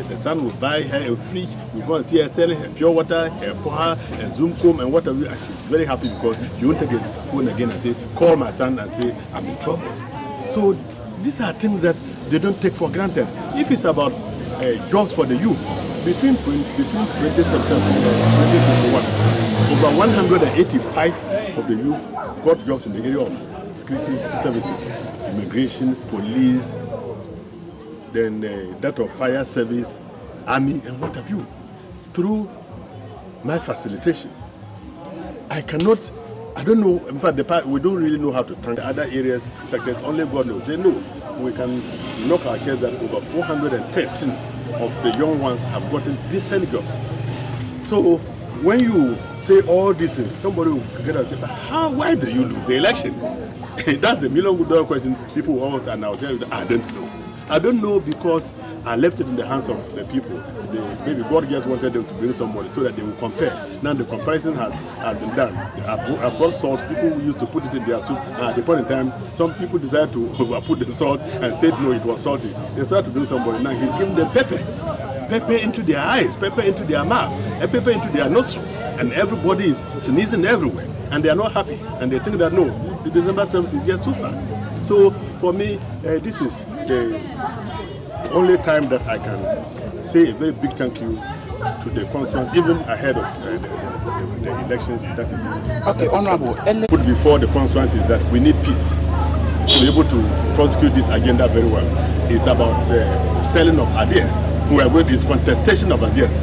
the son will buy her a fridge. We go and see her selling her pure water, her power, her Zoom comb, and whatever. And she's very happy because she won't take his phone again and say, call my son and say, I'm in trouble. So these are things that they don't take for granted. If it's about jobs for the youth, between 2017 and 2021, over 185 of the youth got jobs in the area of security services, immigration, police, then that of fire service, army, and what have you, through my facilitation. I don't know, in fact, we don't really know how to thank the other areas, sectors, only God knows. They know. We can knock our chest that over 413 of the young ones have gotten decent jobs. So when you say all these things, somebody will get and say, but why did you lose the election? That's the million-dollar question people always are now telling you, I don't know. I don't know because I left it in the hands of the people. Maybe God just wanted them to bring somebody so that they will compare. Now the comparison has been done. I brought salt. People used to put it in their soup. At the point in time, some people decided to put the salt and said no, it was salty. They started to bring somebody. Now he's giving them pepper. Pepper into their eyes, pepper into their mouth, and pepper into their nostrils. And everybody is sneezing everywhere. And they are not happy. And they think that no, the December 7th is just too far. So for me, this is the only time that I can say a very big thank you to the constituents, even ahead of the elections. That is okay, Honorable. Put before the constituents is that we need peace to be able to prosecute this agenda very well. It's about selling of ideas. We are going to this contestation of ideas.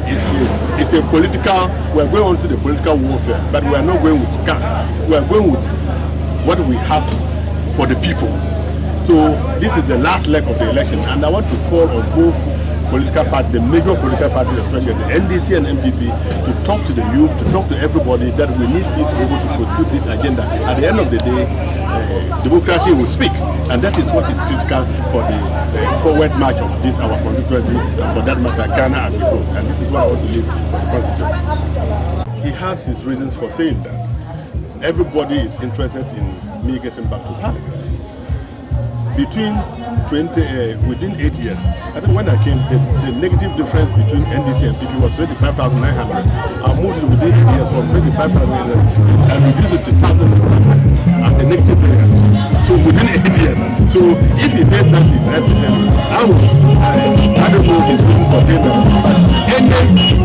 It's a political. We are going on to the political warfare, but we are not going with guns. We are going with what we have for the people. So this is the last leg of the election, and I want to call on both political parties, the major political parties, especially the NDC and MPP, to talk to the youth, to talk to everybody that we need peace to be able to prosecute this agenda. At the end of the day, democracy will speak, and that is what is critical for the forward march of this our constituency, and for that matter, Ghana as a whole. And this is what I want to leave for the constituency. He has his reasons for saying that. Everybody is interested in me getting back to Parliament. Within 8 years, I think when I came, the negative difference between NDC and PP was 25,900. I moved it within 8 years from 25,900 and reduced it to 1,600 as a negative variance. So within 8 years. So if he says 99%, I don't know his reason for saying that. But anything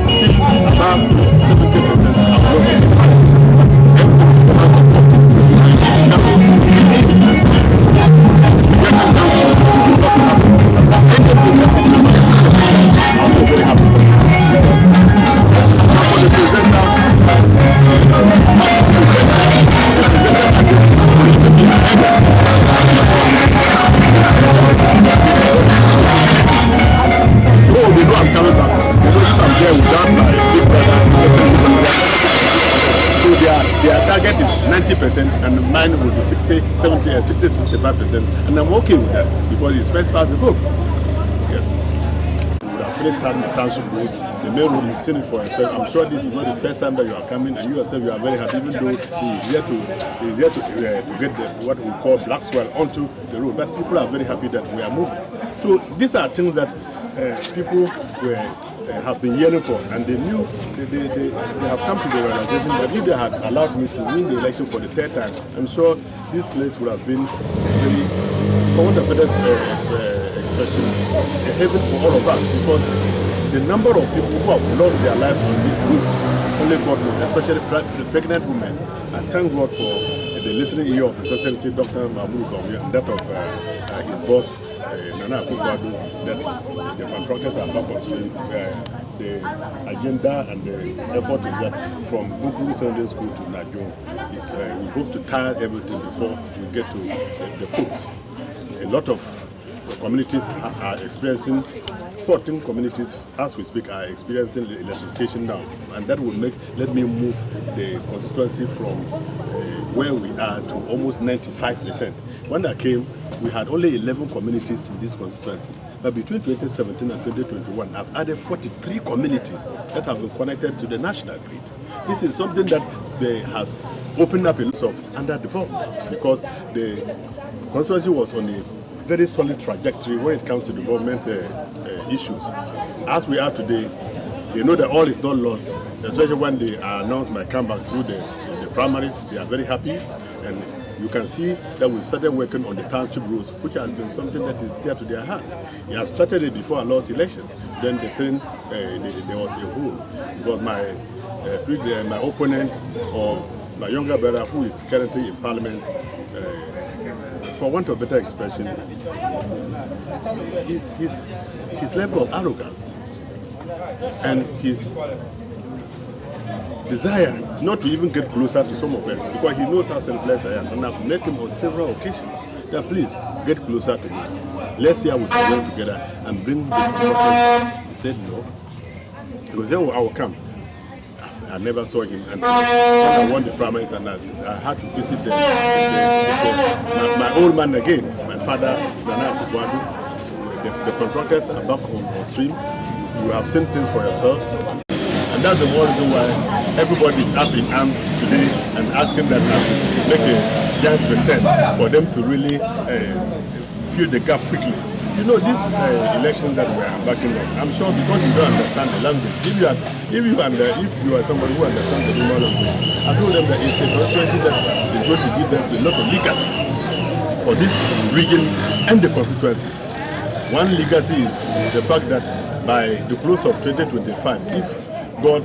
above 70%, I will not be surprised. Everything is in the hands of God. I'm very happy because for the presenter, oh, they know I'm coming back. They know if I'm there without my big brother. So their target is 90% and mine will be 60, 70, 60, 65%, and I'm okay with that because it's first past the post. Yes. We would have finished starting the township rules. The main road, you've seen it for yourself. I'm sure this is not the first time that you are coming, and you yourself, you are very happy, even though he is here to get what we call black swell onto the road. But people are very happy that we are moving. So these are things that people have been yearning for, and they knew they have come to the realization that if they had allowed me to win the election for the third time, I'm sure this place would have been very, for want of a better expression, a heaven for all of us, because the number of people who have lost their lives on this route, only God knows, especially the pregnant women. I thank God for the listening ear of His Excellency Dr. and that of his boss, Nana Akufo-Addo, that the contractors are back on stream. The agenda and the effort is that from Bunkpurugu Secondary School to Najong, we hope to tie everything before we get to the ports. A lot of communities are experiencing, 14 communities as we speak are experiencing electrification now, and that will let me move the constituency from where we are to almost 95%. When I came, we had only 11 communities in this constituency. But between 2017 and 2021, I've added 43 communities that have been connected to the national grid. This is something that has opened up a lot of underdevelopment because the constituency was on a very solid trajectory when it comes to development issues. As we are today, they know that all is not lost, especially when they announce my comeback through the primaries. They are very happy, and you can see that we've started working on the township rules, which has been something that is dear to their hearts. We have started it before I lost elections. Then the thing, there was a hole, because my opponent, or my younger brother, who is currently in Parliament, for want of better expression, his level of arrogance and his desire not to even get closer to some of us, because he knows how selfless I am, and I've met him on several occasions. That please get closer to me. Let's see how we can work together and bring the consultant. He said no. He goes, oh, I will come. I never saw him until when I won the primaries, and I had to visit my old man again, my father, Snr Officer. The contractors are back on stream. You have seen things for yourself. And that's the more reason why everybody is up in arms today and asking that to make a giant return for them to really fill the gap quickly. You know, this election that we're embarking on, I'm sure because you don't understand the language, if you are somebody who understands the Roma language, I told them that it's a constituency that is going to give them a lot of legacies for this region and the constituency. One legacy is the fact that by the close of 2025, if God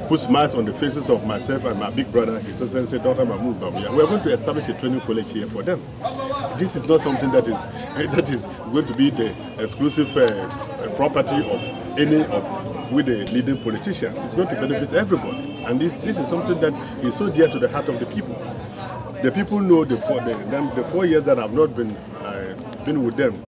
puts smiles on the faces of myself and my big brother, His Excellency Dr. Mahmoud Bawumia, we are going to establish a training college here for them. This is not something that is going to be the exclusive property of any of the leading politicians. It's going to benefit everybody, and this is something that is so dear to the heart of the people. The people know the 4 years that I've not been with them.